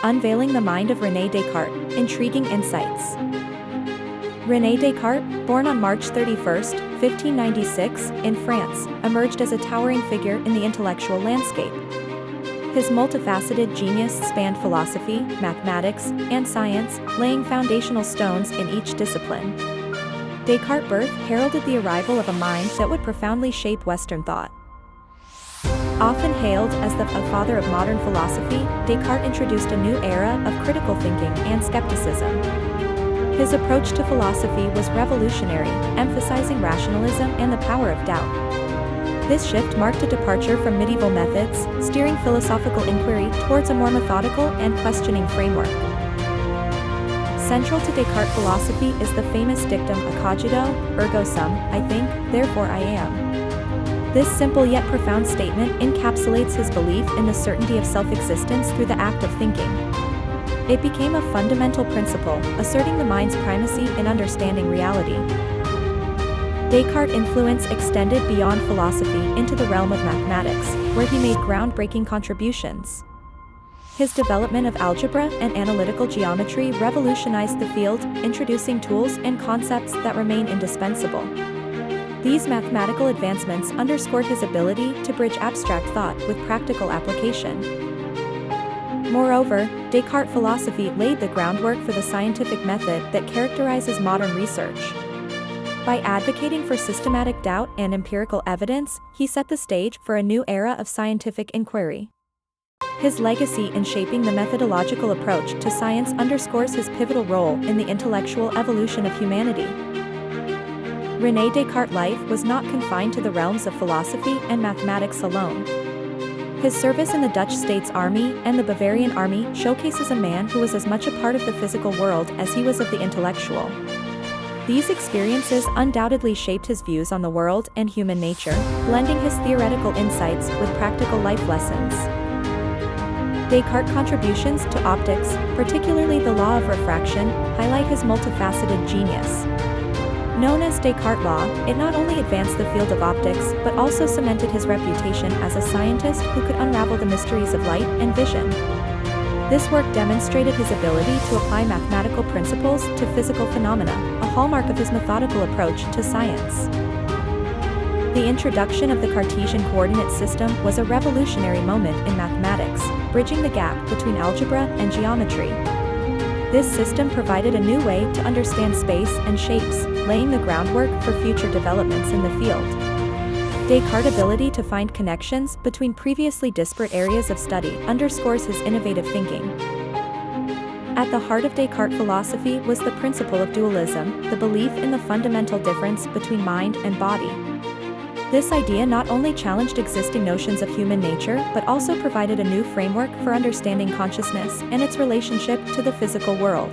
Unveiling the Mind of Rene Descartes, Intriguing Insights. Rene Descartes, born on March 31, 1596, in France, emerged as a towering figure in the intellectual landscape. His multifaceted genius spanned philosophy, mathematics, and science, laying foundational stones in each discipline. Descartes' birth heralded the arrival of a mind that would profoundly shape Western thought. Often hailed as the father of modern philosophy, Descartes introduced a new era of critical thinking and skepticism. His approach to philosophy was revolutionary, emphasizing rationalism and the power of doubt. This shift marked a departure from medieval methods, steering philosophical inquiry towards a more methodical and questioning framework. Central to Descartes' philosophy is the famous dictum "cogito, ergo sum," I think, therefore I am. This simple yet profound statement encapsulates his belief in the certainty of self-existence through the act of thinking. It became a fundamental principle, asserting the mind's primacy in understanding reality. Descartes' influence extended beyond philosophy into the realm of mathematics, where he made groundbreaking contributions. His development of algebra and analytical geometry revolutionized the field, introducing tools and concepts that remain indispensable. These mathematical advancements underscored his ability to bridge abstract thought with practical application. Moreover, Descartes' philosophy laid the groundwork for the scientific method that characterizes modern research. By advocating for systematic doubt and empirical evidence, he set the stage for a new era of scientific inquiry. His legacy in shaping the methodological approach to science underscores his pivotal role in the intellectual evolution of humanity. Rene Descartes' life was not confined to the realms of philosophy and mathematics alone. His service in the Dutch States Army and the Bavarian Army showcases a man who was as much a part of the physical world as he was of the intellectual. These experiences undoubtedly shaped his views on the world and human nature, blending his theoretical insights with practical life lessons. Descartes' contributions to optics, particularly the law of refraction, highlight his multifaceted genius. Known as Descartes' Law, it not only advanced the field of optics but also cemented his reputation as a scientist who could unravel the mysteries of light and vision. This work demonstrated his ability to apply mathematical principles to physical phenomena, a hallmark of his methodical approach to science. The introduction of the Cartesian coordinate system was a revolutionary moment in mathematics, bridging the gap between algebra and geometry. This system provided a new way to understand space and shapes, laying the groundwork for future developments in the field. Descartes' ability to find connections between previously disparate areas of study underscores his innovative thinking. At the heart of Descartes' philosophy was the principle of dualism, the belief in the fundamental difference between mind and body. This idea not only challenged existing notions of human nature but also provided a new framework for understanding consciousness and its relationship to the physical world.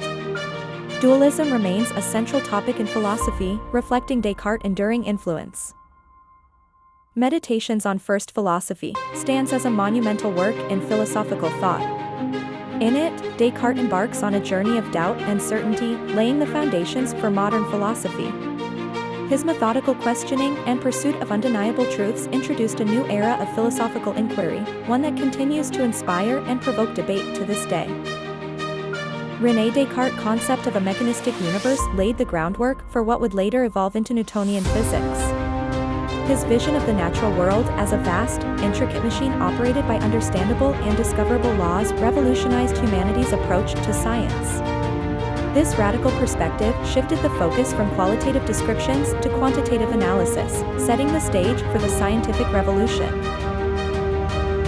Dualism remains a central topic in philosophy, reflecting Descartes' enduring influence. Meditations on First Philosophy stands as a monumental work in philosophical thought. In it, Descartes embarks on a journey of doubt and certainty, laying the foundations for modern philosophy. His methodical questioning and pursuit of undeniable truths introduced a new era of philosophical inquiry, one that continues to inspire and provoke debate to this day. Rene Descartes' concept of a mechanistic universe laid the groundwork for what would later evolve into Newtonian physics. His vision of the natural world as a vast, intricate machine operated by understandable and discoverable laws revolutionized humanity's approach to science. This radical perspective shifted the focus from qualitative descriptions to quantitative analysis, setting the stage for the scientific revolution.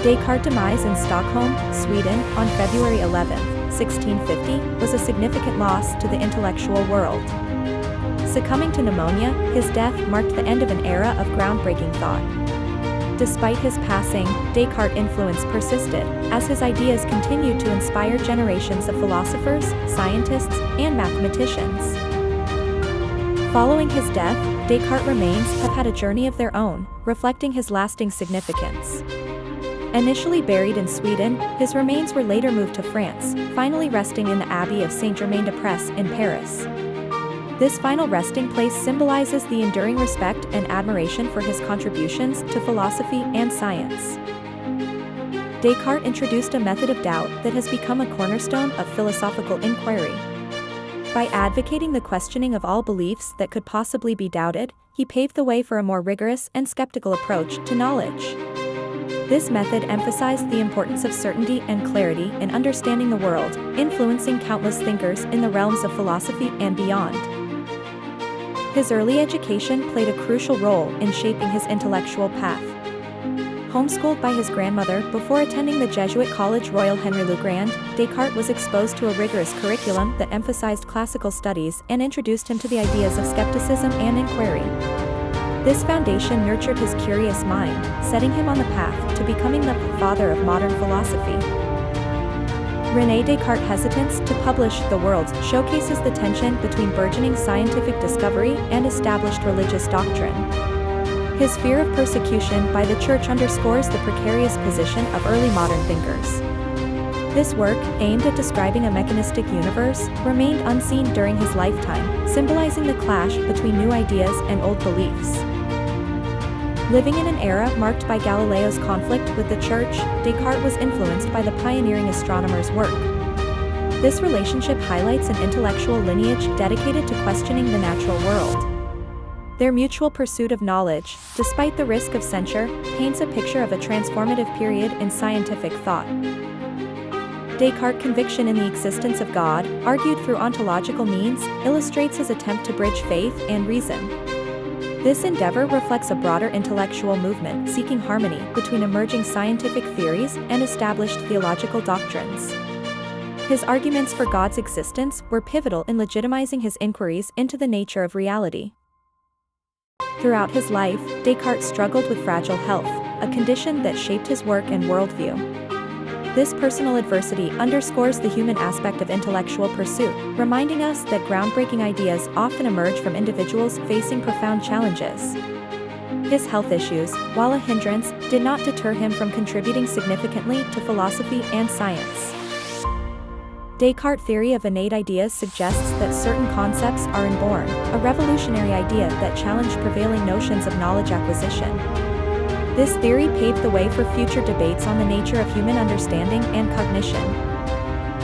Descartes' demise in Stockholm, Sweden, on February 11, 1650, was a significant loss to the intellectual world. Succumbing to pneumonia, his death marked the end of an era of groundbreaking thought. Despite his passing, Descartes' influence persisted, as his ideas continued to inspire generations of philosophers, scientists, and mathematicians. Following his death, Descartes' remains have had a journey of their own, reflecting his lasting significance. Initially buried in Sweden, his remains were later moved to France, finally resting in the Abbey of Saint-Germain-des-Prés in Paris. This final resting place symbolizes the enduring respect and admiration for his contributions to philosophy and science. Descartes introduced a method of doubt that has become a cornerstone of philosophical inquiry. By advocating the questioning of all beliefs that could possibly be doubted, he paved the way for a more rigorous and skeptical approach to knowledge. This method emphasized the importance of certainty and clarity in understanding the world, influencing countless thinkers in the realms of philosophy and beyond. His early education played a crucial role in shaping his intellectual path. Homeschooled by his grandmother before attending the Jesuit College Royal Henry Le Grand, Descartes was exposed to a rigorous curriculum that emphasized classical studies and introduced him to the ideas of skepticism and inquiry. This foundation nurtured his curious mind, setting him on the path to becoming the father of modern philosophy. Rene Descartes' hesitance to publish The Worlds showcases the tension between burgeoning scientific discovery and established religious doctrine. His fear of persecution by the Church underscores the precarious position of early modern thinkers. This work, aimed at describing a mechanistic universe, remained unseen during his lifetime, symbolizing the clash between new ideas and old beliefs. Living in an era marked by Galileo's conflict with the Church, Descartes was influenced by the pioneering astronomer's work. This relationship highlights an intellectual lineage dedicated to questioning the natural world. Their mutual pursuit of knowledge, despite the risk of censure, paints a picture of a transformative period in scientific thought. Descartes' conviction in the existence of God, argued through ontological means, illustrates his attempt to bridge faith and reason. This endeavor reflects a broader intellectual movement seeking harmony between emerging scientific theories and established theological doctrines. His arguments for God's existence were pivotal in legitimizing his inquiries into the nature of reality. Throughout his life, Descartes struggled with fragile health, a condition that shaped his work and worldview. This personal adversity underscores the human aspect of intellectual pursuit, reminding us that groundbreaking ideas often emerge from individuals facing profound challenges. His health issues, while a hindrance, did not deter him from contributing significantly to philosophy and science. Descartes' theory of innate ideas suggests that certain concepts are inborn, a revolutionary idea that challenged prevailing notions of knowledge acquisition. This theory paved the way for future debates on the nature of human understanding and cognition.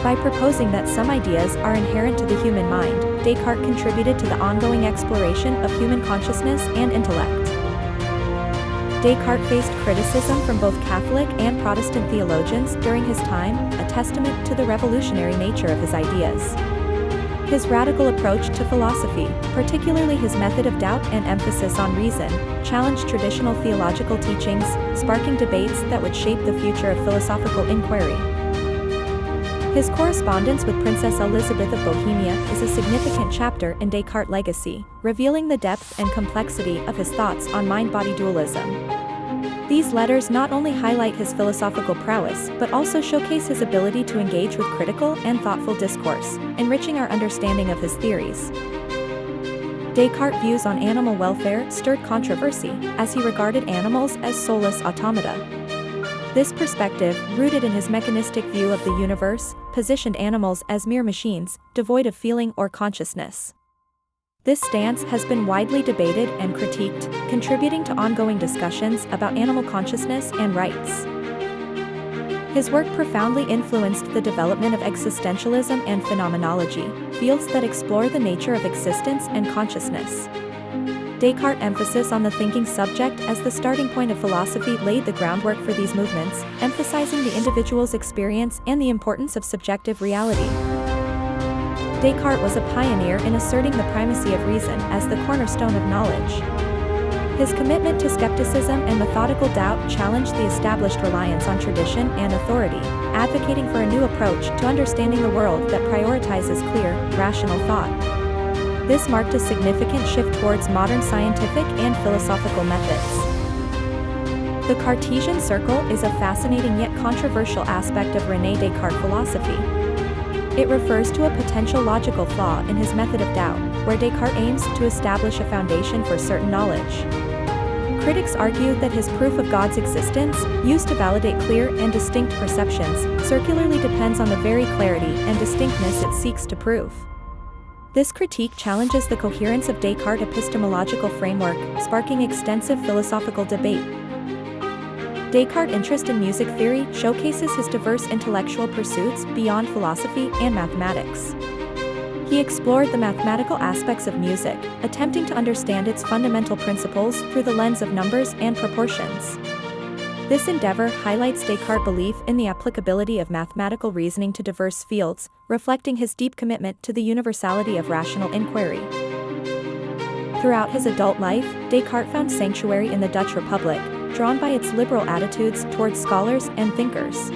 By proposing that some ideas are inherent to the human mind, Descartes contributed to the ongoing exploration of human consciousness and intellect. Descartes faced criticism from both Catholic and Protestant theologians during his time, a testament to the revolutionary nature of his ideas. His radical approach to philosophy, particularly his method of doubt and emphasis on reason, challenged traditional theological teachings, sparking debates that would shape the future of philosophical inquiry. His correspondence with Princess Elizabeth of Bohemia is a significant chapter in Descartes' legacy, revealing the depth and complexity of his thoughts on mind-body dualism. These letters not only highlight his philosophical prowess but also showcase his ability to engage with critical and thoughtful discourse, enriching our understanding of his theories. Descartes' views on animal welfare stirred controversy, as he regarded animals as soulless automata. This perspective, rooted in his mechanistic view of the universe, positioned animals as mere machines, devoid of feeling or consciousness. This stance has been widely debated and critiqued, contributing to ongoing discussions about animal consciousness and rights. His work profoundly influenced the development of existentialism and phenomenology, fields that explore the nature of existence and consciousness. Descartes' emphasis on the thinking subject as the starting point of philosophy laid the groundwork for these movements, emphasizing the individual's experience and the importance of subjective reality. Descartes was a pioneer in asserting the primacy of reason as the cornerstone of knowledge. His commitment to skepticism and methodical doubt challenged the established reliance on tradition and authority, advocating for a new approach to understanding the world that prioritizes clear, rational thought. This marked a significant shift towards modern scientific and philosophical methods. The Cartesian circle is a fascinating yet controversial aspect of Rene Descartes' philosophy. It refers to a potential logical flaw in his method of doubt, where Descartes aims to establish a foundation for certain knowledge. Critics argue that his proof of God's existence, used to validate clear and distinct perceptions, circularly depends on the very clarity and distinctness it seeks to prove. This critique challenges the coherence of Descartes' epistemological framework, sparking extensive philosophical debate. Descartes' interest in music theory showcases his diverse intellectual pursuits beyond philosophy and mathematics. He explored the mathematical aspects of music, attempting to understand its fundamental principles through the lens of numbers and proportions. This endeavor highlights Descartes' belief in the applicability of mathematical reasoning to diverse fields, reflecting his deep commitment to the universality of rational inquiry. Throughout his adult life, Descartes found sanctuary in the Dutch Republic, drawn by its liberal attitudes towards scholars and thinkers.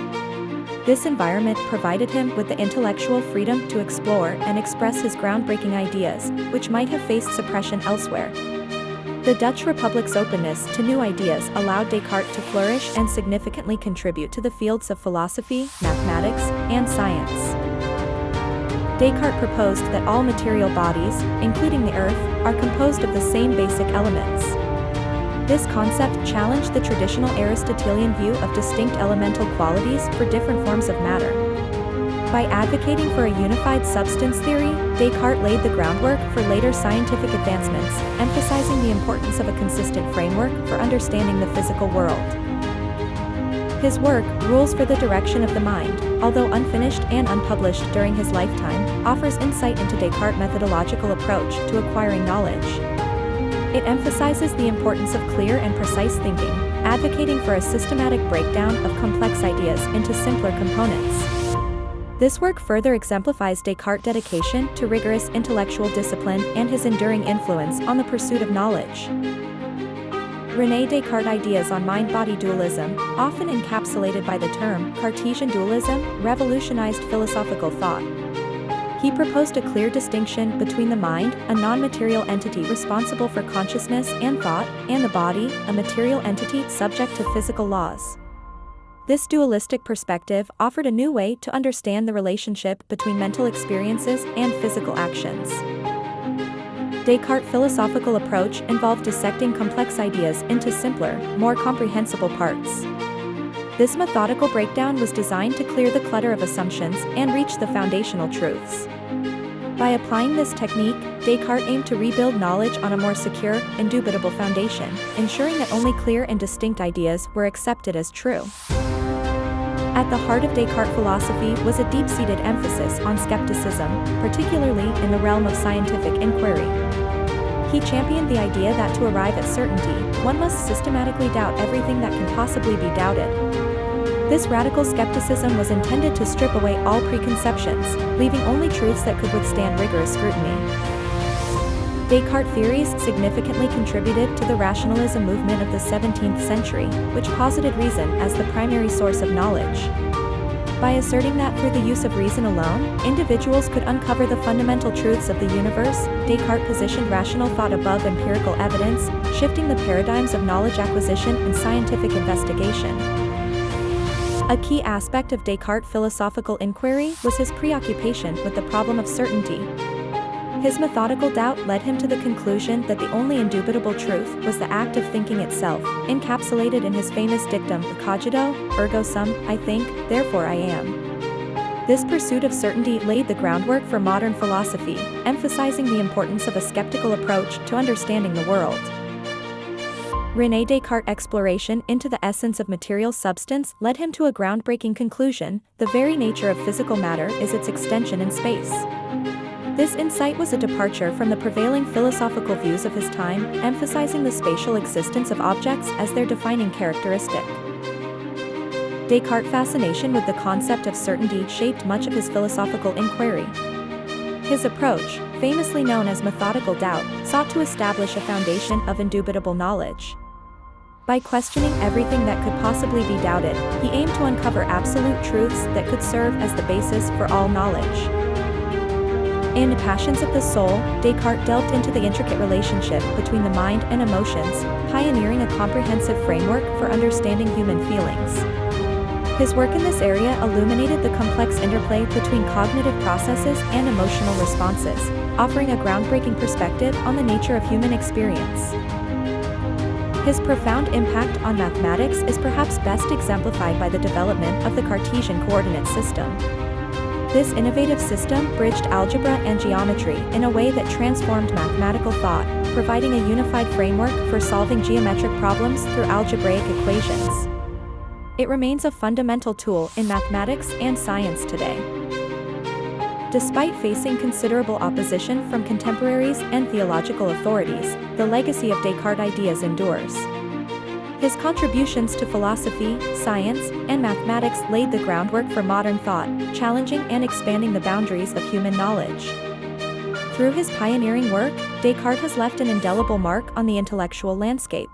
This environment provided him with the intellectual freedom to explore and express his groundbreaking ideas, which might have faced suppression elsewhere. The Dutch Republic's openness to new ideas allowed Descartes to flourish and significantly contribute to the fields of philosophy, mathematics, and science. Descartes proposed that all material bodies, including the Earth, are composed of the same basic elements. This concept challenged the traditional Aristotelian view of distinct elemental qualities for different forms of matter. By advocating for a unified substance theory, Descartes laid the groundwork for later scientific advancements, emphasizing the importance of a consistent framework for understanding the physical world. His work, Rules for the Direction of the Mind, although unfinished and unpublished during his lifetime, offers insight into Descartes' methodological approach to acquiring knowledge. It emphasizes the importance of clear and precise thinking, advocating for a systematic breakdown of complex ideas into simpler components. This work further exemplifies Descartes' dedication to rigorous intellectual discipline and his enduring influence on the pursuit of knowledge. Rene Descartes' ideas on mind-body dualism, often encapsulated by the term Cartesian dualism, revolutionized philosophical thought. He proposed a clear distinction between the mind, a non-material entity responsible for consciousness and thought, and the body, a material entity subject to physical laws. This dualistic perspective offered a new way to understand the relationship between mental experiences and physical actions. Descartes' philosophical approach involved dissecting complex ideas into simpler, more comprehensible parts. This methodical breakdown was designed to clear the clutter of assumptions and reach the foundational truths. By applying this technique, Descartes aimed to rebuild knowledge on a more secure, indubitable foundation, ensuring that only clear and distinct ideas were accepted as true. At the heart of Descartes' philosophy was a deep-seated emphasis on skepticism, particularly in the realm of scientific inquiry. He championed the idea that to arrive at certainty, one must systematically doubt everything that can possibly be doubted. This radical skepticism was intended to strip away all preconceptions, leaving only truths that could withstand rigorous scrutiny. Descartes' theories significantly contributed to the rationalism movement of the 17th century, which posited reason as the primary source of knowledge. By asserting that through the use of reason alone, individuals could uncover the fundamental truths of the universe, Descartes positioned rational thought above empirical evidence, shifting the paradigms of knowledge acquisition and scientific investigation. A key aspect of Descartes' philosophical inquiry was his preoccupation with the problem of certainty. His methodical doubt led him to the conclusion that the only indubitable truth was the act of thinking itself, encapsulated in his famous dictum, cogito, ergo sum, I think, therefore I am. This pursuit of certainty laid the groundwork for modern philosophy, emphasizing the importance of a skeptical approach to understanding the world. Rene Descartes' exploration into the essence of material substance led him to a groundbreaking conclusion: the very nature of physical matter is its extension in space. This insight was a departure from the prevailing philosophical views of his time, emphasizing the spatial existence of objects as their defining characteristic. Descartes' fascination with the concept of certainty shaped much of his philosophical inquiry. His approach, famously known as methodical doubt, sought to establish a foundation of indubitable knowledge. By questioning everything that could possibly be doubted, he aimed to uncover absolute truths that could serve as the basis for all knowledge. In Passions of the Soul, Descartes delved into the intricate relationship between the mind and emotions, pioneering a comprehensive framework for understanding human feelings. His work in this area illuminated the complex interplay between cognitive processes and emotional responses, offering a groundbreaking perspective on the nature of human experience. His profound impact on mathematics is perhaps best exemplified by the development of the Cartesian coordinate system. This innovative system bridged algebra and geometry in a way that transformed mathematical thought, providing a unified framework for solving geometric problems through algebraic equations. it remains a fundamental tool in mathematics and science today. Despite facing considerable opposition from contemporaries and theological authorities, the legacy of Descartes' ideas endures. His contributions to philosophy, science, and mathematics laid the groundwork for modern thought, challenging and expanding the boundaries of human knowledge. Through his pioneering work, Descartes has left an indelible mark on the intellectual landscape.